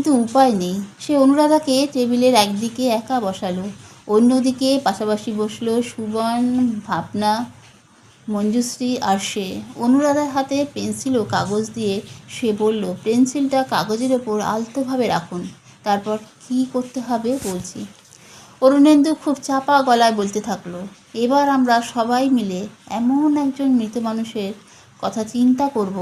কিন্তু উপায় নেই। সে অনুরাধাকে টেবিলের একদিকে একা বসালো, অন্যদিকে পাশাপাশি বসলো সুবন, ভাবনা, মঞ্জুশ্রী আর সে। অনুরাধার হাতে পেন্সিল ও কাগজ দিয়ে সে বলল, পেন্সিলটা কাগজের ওপর আলতোভাবে রাখুন, তারপর কী করতে হবে বলছি। অরুণেন্দু খুব চাপা গলায় বলতে থাকলো, এবার আমরা সবাই মিলে এমন একজন মৃত মানুষের কথা চিন্তা করব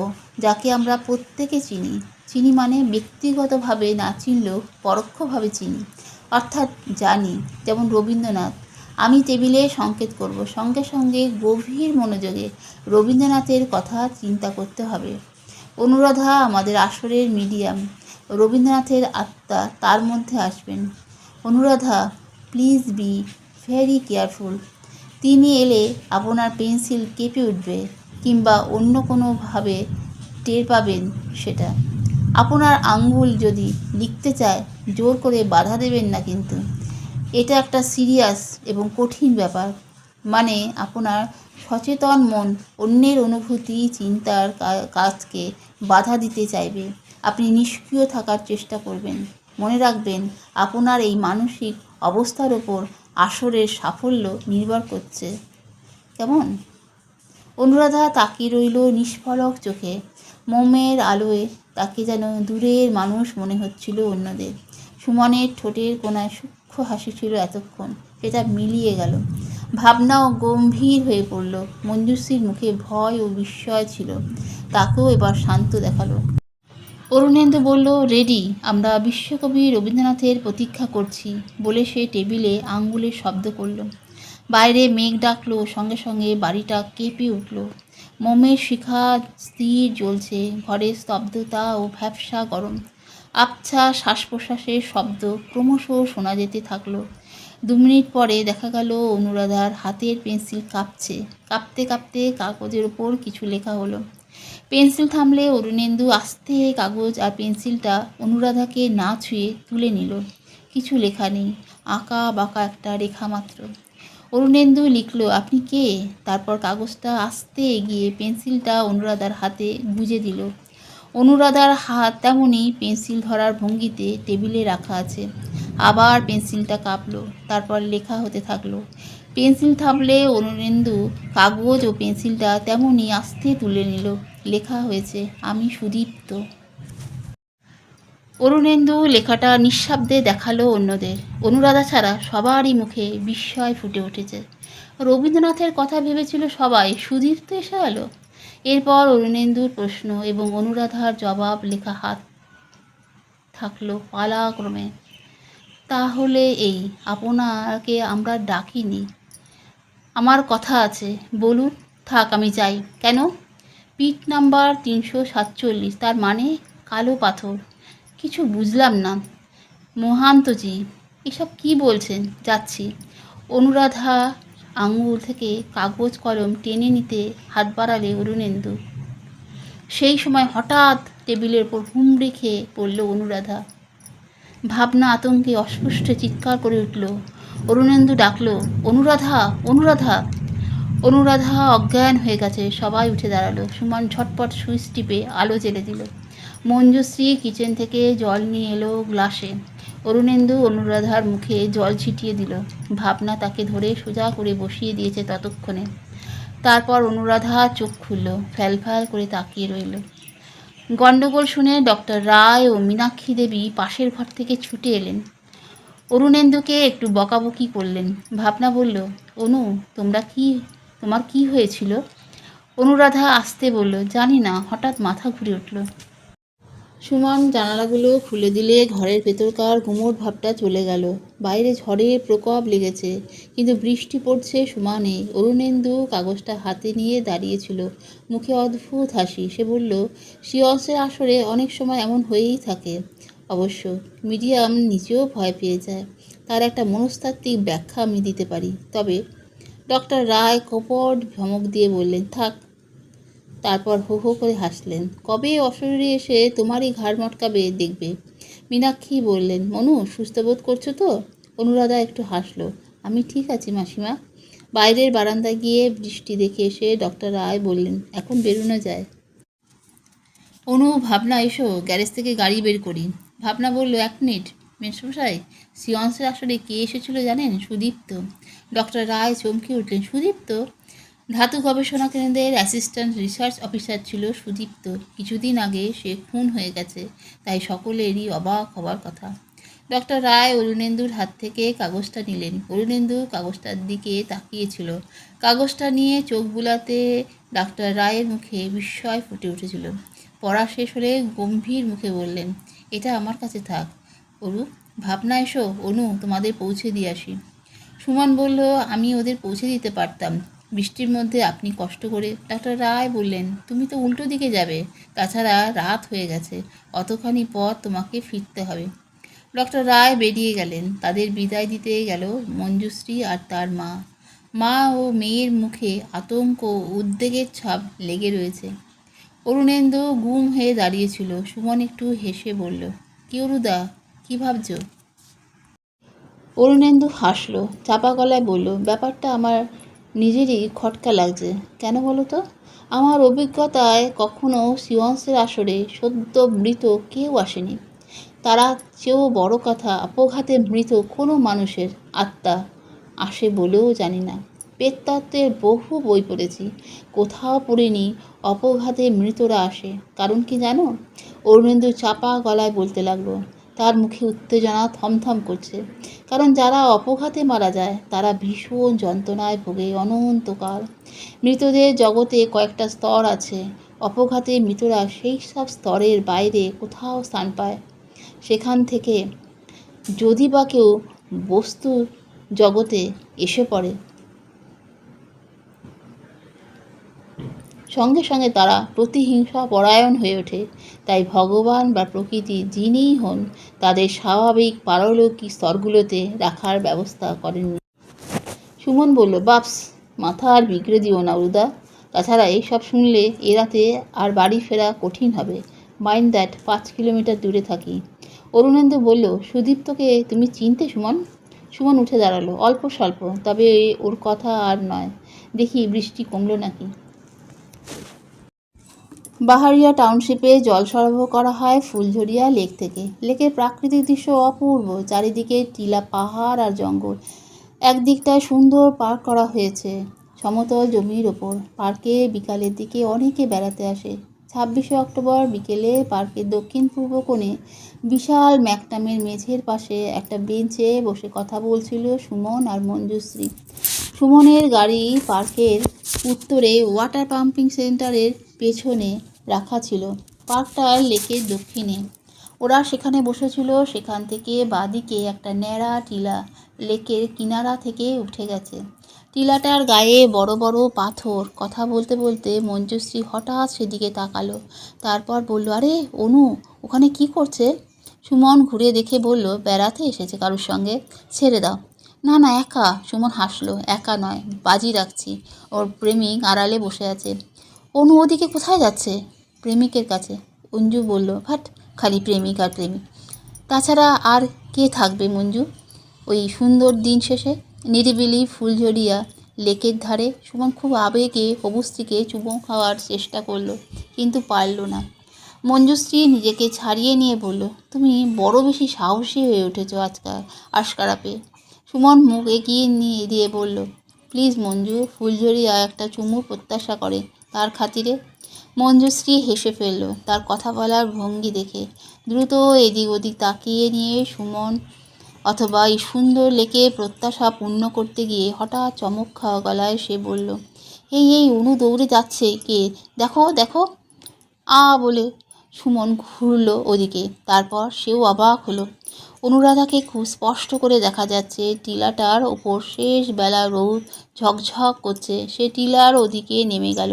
যাকে আমরা প্রত্যেকে চিনি। চিনি মানে ব্যক্তিগতভাবে না চিনলেও পরোক্ষভাবে চিনি, অর্থাৎ জানি। যেমন রবীন্দ্রনাথ। আমি টেবিলে সংকেত করব, সঙ্গে সঙ্গে গভীর মনোযোগে রবীন্দ্রনাথের কথা চিন্তা করতে হবে। অনুরাধা আমাদের আসরের মিডিয়াম, রবীন্দ্রনাথের আত্মা তার মধ্যে আসবেন। Anuradha, please be very careful. তিনি এলে আপনার পেন্সিল কেঁপে উঠবে, কিংবা অন্য কোনোভাবে টের পাবেন সেটা। আপনার আঙ্গুল যদি লিখতে চায় জোর করে বাধা দেবেন না কিন্তু। এটা একটা সিরিয়াস এবং কঠিন ব্যাপার। মানে আপনার সচেতন মন অন্যের অনুভূতি, চিন্তার কাজকে বাধা দিতে চাইবে। আপনি নিষ্ক্রিয় থাকার চেষ্টা করবেন। মনে রাখবেন, আপনার এই মানসিক অবস্থার ওপর আসরের সাফল্য নির্ভর করছে। কেমন? অনুরাধা তাকিয়ে রইল নিষ্পলক চোখে। মোমের আলোয় তাকে যেন দূরের মানুষ মনে হচ্ছিল অন্যদের। সুমনের ঠোঁটের কোণায় সূক্ষ্ম হাসি ছিল এতক্ষণ, সেটা মিলিয়ে গেল। ভাবনাও গম্ভীর হয়ে পড়ল। মঞ্জুশ্রীর মুখে ভয় ও বিস্ময় ছিল, তাকেও এবার শান্ত দেখালো। অরুণেন্দু বলল, রেডি, আমরা বিশ্বকবি রবীন্দ্রনাথের প্রতীক্ষা করছি বলে সে টেবিলে আঙ্গুলের শব্দ করল। বাইরে মেঘ ডাকলো, সঙ্গে সঙ্গে বাড়িটা কেঁপে উঠল। মোমের শিখা স্থির জ্বলছে, ঘরের স্তব্ধতা ও ভ্যাপসা গরম। আবছা শ্বাস প্রশ্বাসের শব্দ ক্রমশ শোনা যেতে থাকলো। 2 মিনিট পরে দেখা গেল অনুরাধার হাতের পেন্সিল কাঁপছে। কাঁপতে কাঁপতে কাগজের ওপর কিছু লেখা হলো। পেন্সিল থামলে অরুণেন্দু আস্তে কাগজ আর পেন্সিলটা অনুরাধাকে না ছুঁয়ে তুলে নিল। কিছু লেখা নেই, আঁকা বাঁকা একটা রেখা মাত্র। অরুণেন্দু লিখল, আপনি কে? তারপর কাগজটা আস্তে এগিয়ে পেন্সিলটা অনুরাধার হাতে গুজে দিল। অনুরাধার হাত তেমনি পেন্সিল ধরার ভঙ্গিতে টেবিলে রাখা আছে। আবার পেন্সিলটা কাঁপলো, তারপর লেখা হতে থাকলো। পেন্সিল থামলে অরুণেন্দু কাগজ ও পেন্সিলটা তেমনি আস্তে তুলে নিল। লেখা হয়েছে, আমি সুদীপ্ত। অরুণেন্দু লেখাটা নিঃশব্দে দেখালো অন্যদের। অনুরাধা ছাড়া সবারই মুখে বিস্ময় ফুটে উঠেছে। রবীন্দ্রনাথের কথা ভেবেছিল সবাই, সুদীপ্ত এসে গেল। এরপর অরুণেন্দুর প্রশ্ন এবং অনুরাধার জবাব লেখা হাত থাকলো পালাক্রমে। তাহলে এই আপনাকে আমরা ডাকিনি। আমার কথা আছে, বলুন। থাক, আমি যাই। কেন? পিট নাম্বার 347, তার মানে কালো পাথর। কিছু বুঝলাম না মহান্তজি, এসব কি বলছেন? যাচ্ছি। অনুরাধা আঙুল থেকে কাগজ কলম টেনে নিতে হাত বাড়ালে অরুণেন্দু। সেই সময় হঠাৎ টেবিলের ওপর হুমড়ি খেয়ে পড়ল অনুরাধা। ভাবনা আতঙ্কে অস্পষ্ট চিৎকার করে উঠল। অরুণেন্দু ডাকল, অনুরাধা, অনুরাধা। অনুরাধা অজ্ঞান হয়ে গেছে। সবাই উঠে দাঁড়ালো। সুমন ঝটপট সুইচ টিপে আলো জ্বেলে দিল। মঞ্জুশ্রী কিচেন থেকে জল নিয়ে এলো গ্লাসে। অরুণেন্দু অনুরাধার মুখে জল ছিটিয়ে দিল। ভাবনা তাকে ধরে সোজা করে বসিয়ে দিয়েছে ততক্ষণে। তারপর অনুরাধা চোখ খুলল, ফ্যালফ্যাল করে তাকিয়ে রইল। গণ্ডগোল শুনে ডক্টর রায় ও মীনাক্ষী দেবী পাশের ঘর থেকে ছুটে এলেন। অরুণেন্দুকে একটু বকাবকি করলেন। ভাবনা বলল, অনু, তোমার কি হয়েছিল? অনুরাধা আস্তে বলল, জানি না, হঠাৎ মাথা ঘুরে উঠল। সুমন জানালাগুলো খুলে দিলে ঘরের ভেতরকার গুমোট ভাবটা চলে গেল। বাইরে ঝড়ের প্রকোপ লেগেছে, কিন্তু বৃষ্টি পড়ছে সমানে। অরুণেন্দু কাগজটা হাতে নিয়ে দাঁড়িয়েছিল, মুখে অদ্ভুত হাসি। সে বলল, সিরিয়াসের আসরে অনেক সময় এমন হয়েই থাকে। অবশ্য মিডিয়াম নিজেও ভয় পেয়ে যায়। তার একটা মনস্তাত্ত্বিক ব্যাখ্যা আমি দিতে পারি। তবে ডক্টর রায় কপট ধমক দিয়ে বললেন, থাক। তারপর হো হো করে হাসলেন। কবে অশরীরে এসে তোমারই ঘাড় মটকাবে দেখবে। মীনাক্ষী বললেন, মনু, সুস্থ বোধ করছো তো? অনুরাধা একটু হাসলো। আমি ঠিক আছি মাসিমা। বাইরের বারান্দায় গিয়ে বৃষ্টি দেখে এসে ডক্টর রায় বললেন, এখন বেরোনো যায়। অনু, ভাবনা এসো, গ্যারেজ থেকে গাড়ি বের করি। ভাবনা বলল, 1 মিনিট মেসমশাই, সিয়ন্সের আসলে কে এসেছিল জানেন? সুদীপ্ত। ডক্টর রায় চমকে উঠলেন। সুদীপ্ত? ধাতু গবেষণা কেন্দ্রের অ্যাসিস্ট্যান্ট রিসার্চ অফিসার ছিল সুদীপ্ত। কিছুদিন আগে সে খুন হয়ে গেছে, তাই সকলেরই অবাক হবার কথা। ডক্টর রায় অরুণেন্দুর হাত থেকে কাগজটা নিলেন। অরুণেন্দু কাগজটার দিকে তাকিয়েছিল। কাগজটা নিয়ে চোখ বুলাতে ডাক্তার রায়ের মুখে বিস্ময় ফুটে উঠেছিল। পড়া শেষ হলে গম্ভীর মুখে বললেন, এটা আমার কাছে থাক। অরু, ভাবনা এসো, অনু তোমাদের পৌঁছে দিয়ে আসি। সুমন বলল, আমি ওদের পৌঁছে দিতে পারতাম, বৃষ্টির মধ্যে আপনি কষ্ট করে। ডাক্তার রায় বললেন, তুমি তো উল্টো দিকে যাবে, তাছাড়া রাত হয়ে গেছে, অতখানি পথ তোমাকে ফিরতে হবে। ডক্টর রায় বেরিয়ে গেলেন। তাদের বিদায় দিতে গেল মঞ্জুশ্রী আর তার মা। মা ও মেয়ের মুখে আতঙ্ক ও উদ্বেগের ছাপ লেগে রয়েছে। অরুণেন্দু গুম হয়ে দাঁড়িয়েছিল। সুমন একটু হেসে বলল, কি অরুদা, কি ভাবছ? অরুণেন্দু হাসল, চাপা গলায় বলল, ব্যাপারটা আমার নিজেরই খটকা লাগছে। কেন বলো তো? আমার অভিজ্ঞতায় কখনো সিয়ন্সের আসরে সদ্য মৃত কেউ আসেনি। তারা চেয়েও বড় কথা, অপঘাতে মৃত কোনো মানুষের আত্মা আসে বলেও জানি না। প্রেততত্ত্বের বহু বই পড়েছি, কোথাও পড়িনি অপঘাতে মৃতরা আসে। কারণ কি জানো? অরুণেন্দু চাপা গলায় বলতে লাগলো। তার মুখে উত্তেজনা থমথম করছে। কারণ যারা অপঘাতে মারা যায় তারা ভীষণ যন্ত্রণায় ভোগে অনন্তকাল। মৃতদের জগতে কয়েকটা স্তর আছে। অপঘাতে মৃতরা সেই সব স্তরের বাইরে কোথাও স্থান পায়। সেখান থেকে যদি বা কেউ বস্তু জগতে এসে পড়ে, সঙ্গে সঙ্গে তারা প্রতিহিংসা পরায়ণ হয়ে ওঠে। তাই ভগবান বা প্রকৃতি যিনিই হন, তাদের স্বাভাবিক পারলৌকিক স্তরগুলোতে রাখার ব্যবস্থা করেননি। সুমন বলল, বাপস, মাথা আর বিগড়ে দিও না উদা। তাছাড়া এইসব শুনলে এ রাতে আর বাড়ি ফেরা কঠিন হবে। মাইন্ড দ্যাট, 5 কিলোমিটার দূরে থাকি। অরুণেন্দু বলল, সুদীপ্তকে তুমি চিনতে সুমন? সুমন উঠে দাঁড়ালো। অল্প স্বল্প, তবে ওর কথা আর নয়। দেখি বৃষ্টি কমলো নাকি। বাহারিয়া টাউনশিপে জল সরবরাহ করা হয় ফুলঝরিয়া লেক থেকে। লেকের প্রাকৃতিক দৃশ্য অপূর্ব, চারিদিকে টিলা, পাহাড় আর জঙ্গল। একদিকটায় সুন্দর পার্ক করা হয়েছে সমতল জমির ওপর। পার্কে বিকালের দিকে অনেকে বেড়াতে আসে। 26শে অক্টোবর বিকেলে পার্কের দক্ষিণ পূর্ব কোণে বিশাল ম্যাকটামের মেঝের পাশে একটা বেঞ্চে বসে কথা বলছিল সুমন আর মঞ্জুশ্রী। সুমনের গাড়ি পার্কের উত্তরে ওয়াটার পাম্পিং সেন্টারের পেছনে রাখা ছিল। পার্কটা লেকের দক্ষিণে। ওরা সেখানে বসেছিল। সেখান থেকে বাঁদিকে একটা ন্যাড়া টিলা লেকের কিনারা থেকে উঠে গেছে। টিলাটার গায়ে বড় বড় পাথর। কথা বলতে বলতে মঞ্জুশ্রী হঠাৎ সেদিকে তাকালো। তারপর বলল, আরে অনু, ওখানে কি করছে? সুমন ঘুরে দেখে বলল, বেড়াতে এসেছে কারোর সঙ্গে। ছেড়ে দাও। না না, একা। সুমন হাসলো। একা নয়, বাজি রাখছি ওর প্রেমিক আড়ালে বসে আছে। অনু ওদিকে কোথায় যাচ্ছে? প্রেমিকের কাছে। অঞ্জু বলল, ভাট, খালি প্রেমিক আর প্রেমিক। তাছাড়া আর কে থাকবে মঞ্জু ওই সুন্দর দিন শেষে? নিরিবিলি ফুলঝরিয়া লেকের ধারে। সুমন খুব আবেগে হবুশ্রীকে চুমো খাওয়ার চেষ্টা করলো, কিন্তু পারল না। মঞ্জুশ্রী নিজেকে ছাড়িয়ে নিয়ে বলল, তুমি বড় বেশি সাহসী হয়ে উঠেছ আজকাল আশকারা পেয়ে। সুমন মুখ এগিয়ে নিয়ে দিয়ে বলল, প্লিজ মঞ্জু, ফুলঝরিয়া একটা চুমুর প্রত্যাশা করে, তার খাতিরে। মঞ্জুশ্রী হেসে ফেলল তার কথা বলার ভঙ্গি দেখে। দ্রুত এদিক ওদিক তাকিয়ে নিয়ে সুমন অথবা এই সুন্দর লেকে প্রত্যাশা পূর্ণ করতে গিয়ে হঠাৎ চমক খাওয়া গলায় সে বলল, এই এই অনু দৌড়ে যাচ্ছে, কে? দেখো দেখো। বলে সুমন ঘুরল ওদিকে। তারপর সেও অবাক হলো। অনুরাধাকে খুব স্পষ্ট করে দেখা যাচ্ছে। টিলাটার ওপর শেষ বেলা রোদ ঝকঝক করছে। সে টিলার ওদিকে নেমে গেল।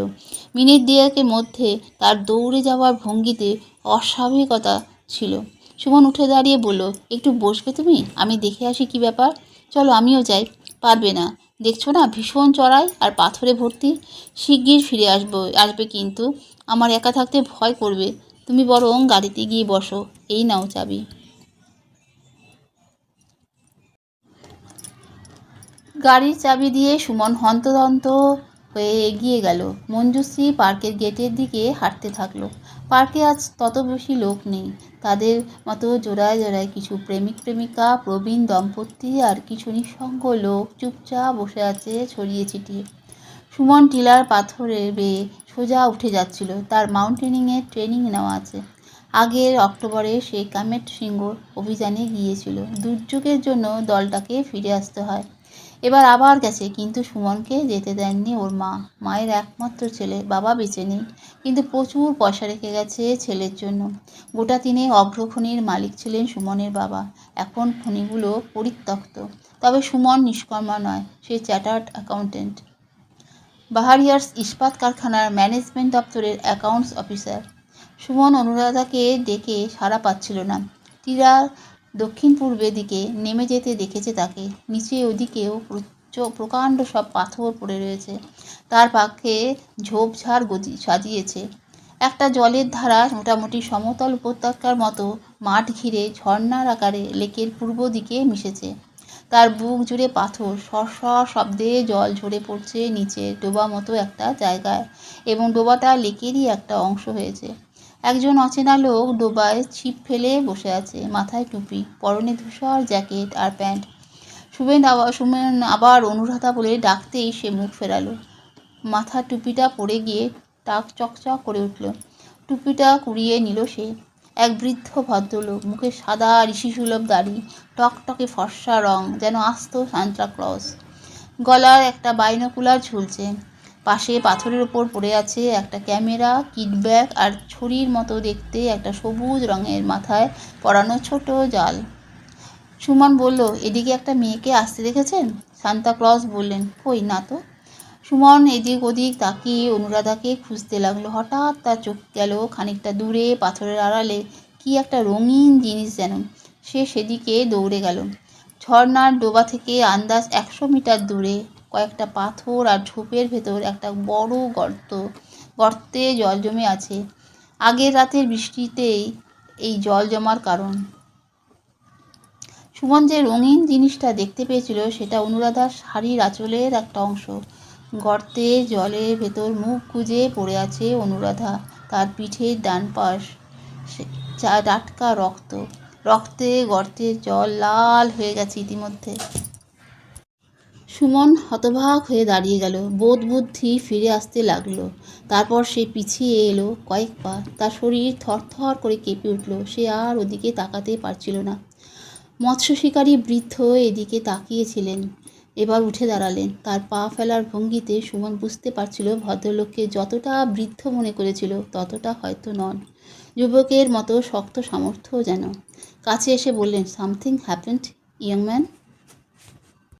মিনিট দুয়েকের মধ্যে তার দৌড়ে যাওয়ার ভঙ্গিতে অস্বাভাবিকতা ছিল। সুমন উঠে দাঁড়িয়ে বলল, একটু বসবে তুমি? আমি দেখে আসি কি ব্যাপার। চলো, আমিও যাই। পারবে না, দেখছো না ভীষণ চড়াই আর পাথরে ভর্তি। শিগগির ফিরে আসবে কিন্তু আমার একা থাকতে ভয় করবে। তুমি বরং গাড়িতে গিয়ে বসো, এই নাও চাবি। গাড়ির চাবি দিয়ে সুমন হন্তদন্ত হয়ে এগিয়ে গেল। মঞ্জুশ্রী পার্কের গেটের দিকে হাঁটতে থাকলো। পার্কে আজ তত বেশি লোক নেই। তাদের মতো জোড়ায় জোড়ায় কিছু প্রেমিক প্রেমিকা, প্রবীণ দম্পতি আর কিছু নিঃসঙ্গ লোক চুপচাপ বসে আছে ছড়িয়ে ছিটিয়ে। সুমন টিলার পাথরে বেয়ে সোজা উঠে যাচ্ছিল। তার মাউন্টেনিংয়ের ট্রেনিং নেওয়া আছে। আগের অক্টোবরে সে কামেট শৃঙ্গ অভিযানে গিয়েছিল। দুর্যোগের জন্য দলটাকে ফিরে আসতে হয়। এবার আবার গেছে, কিন্তু সুমনকে যেতে দেননি ওর মা। মায়ের একমাত্র ছেলে, বাবা বেঁচে নেই, কিন্তু প্রচুর পয়সা রেখে গেছে ছেলের জন্য। গোটা 3 অগ্রখনির মালিক ছিলেন সুমনের বাবা। এখন খনিগুলো পরিত্যক্ত। তবে সুমন নিষ্কর্মা নয়, সে চার্টার্ড অ্যাকাউন্টেন্ট। বাহারিয়ার্স ইস্পাত কারখানার ম্যানেজমেন্ট দপ্তরের অ্যাকাউন্টস অফিসার। সুমন অনুরাধাকে ডেকে সাড়া পাচ্ছিল না। টিলার দক্ষিণ পূর্বে দিকে নেমে যেতে দেখেছে তাকে। নিচে ওদিকেও প্রকাণ্ড সব পাথর পড়ে রয়েছে। তার পাখে ঝোপঝাড় সাজিয়েছে। একটা জলের ধারা মোটামুটি সমতল উপত্যকার মতো মাঠ ঘিরে ঝর্ণার আকারে লেকের পূর্ব দিকে মিশেছে। তার বুক জুড়ে পাথর, সরসর শব্দে জল ঝরে পড়ছে নিচে ডোবা মতো একটা জায়গায়, এবং ডোবাটা লেকেরই একটা অংশ হয়েছে। একজন অচেনা লোক ডোবায় ছিপ ফেলে বসে আছে, মাথায় টুপি, পরনে ধূসর জ্যাকেট আর প্যান্ট। সুমন আবার অনুরাধা বলে ডাকতেই সে মুখ ফেরালো। মাথার টুপিটা পড়ে গিয়ে টাক চকচক করে উঠল। টুপিটা কুড়িয়ে নিল সে। এক বৃদ্ধ ভদ্রলোক, মুখে সাদা ঋষিসুলভ দাড়ি, টকটকে ফর্সা রং, যেন আস্ত সান্তাক্লজ। গলার একটা বাইনোকুলার ঝুলছে। পাশে পাথরের ওপর পড়ে আছে একটা ক্যামেরা, কিট ব্যাগ আর ছড়ির মতো দেখতে একটা সবুজ রঙের মাথায় পরানো ছোট জাল। সুমন বলল, এদিকে একটা মেয়েকে আসতে দেখেছেন? সান্তাক্লজ বললেন, কই না তো। সুমন এদিক ওদিক তাকিয়ে অনুরাধাকে খুঁজতে লাগলো। হঠাৎ তার চোখ গেল খানিকটা দূরে, পাথরের আড়ালে কি একটা রঙিন জিনিস যেন। সে সেদিকে দৌড়ে গেল। ঝর্ণার ডোবা থেকে আন্দাজ 100 মিটার দূরে কয়েকটা পাথর আর ঝোপের ভেতর একটা বড় গর্তে জল জমে আছে। আগের রাতের বৃষ্টিতেই এই জল জমার কারণ। সুমন যে রঙিন জিনিসটা দেখতে পেয়েছিল সেটা অনুরাধার শাড়ির আঁচলের একটা অংশ। গর্তে জলের ভেতর মুখ গুজে পড়ে আছে অনুরাধা। তার পিঠের ডান পাশ টাটকা রক্তে গর্তের জল লাল হয়ে গেছে ইতিমধ্যে। সুমন হতবাক হয়ে দাঁড়িয়ে গেল। বোধ বুদ্ধি ফিরে আসতে লাগলো। তারপর সে পিছিয়ে এলো কয়েক পা। তার শরীর থরথর করে কেঁপে উঠল। সে আর ওদিকে তাকাতে পারছিল না। মৎস্য শিকারী বৃদ্ধ এদিকে তাকিয়েছিলেন। এবার উঠে দাঁড়ালেন। তার পা ফেলার ভঙ্গিতে সুমন বুঝতে পারছিল ভদ্রলোককে যতটা বৃদ্ধ মনে করেছিল ততটা হয়তো নন। যুবকের মতো শক্ত সামর্থ্য যেন। কাছে এসে বললেন, সামথিং হ্যাপেন্ড ইয়ং ম্যান?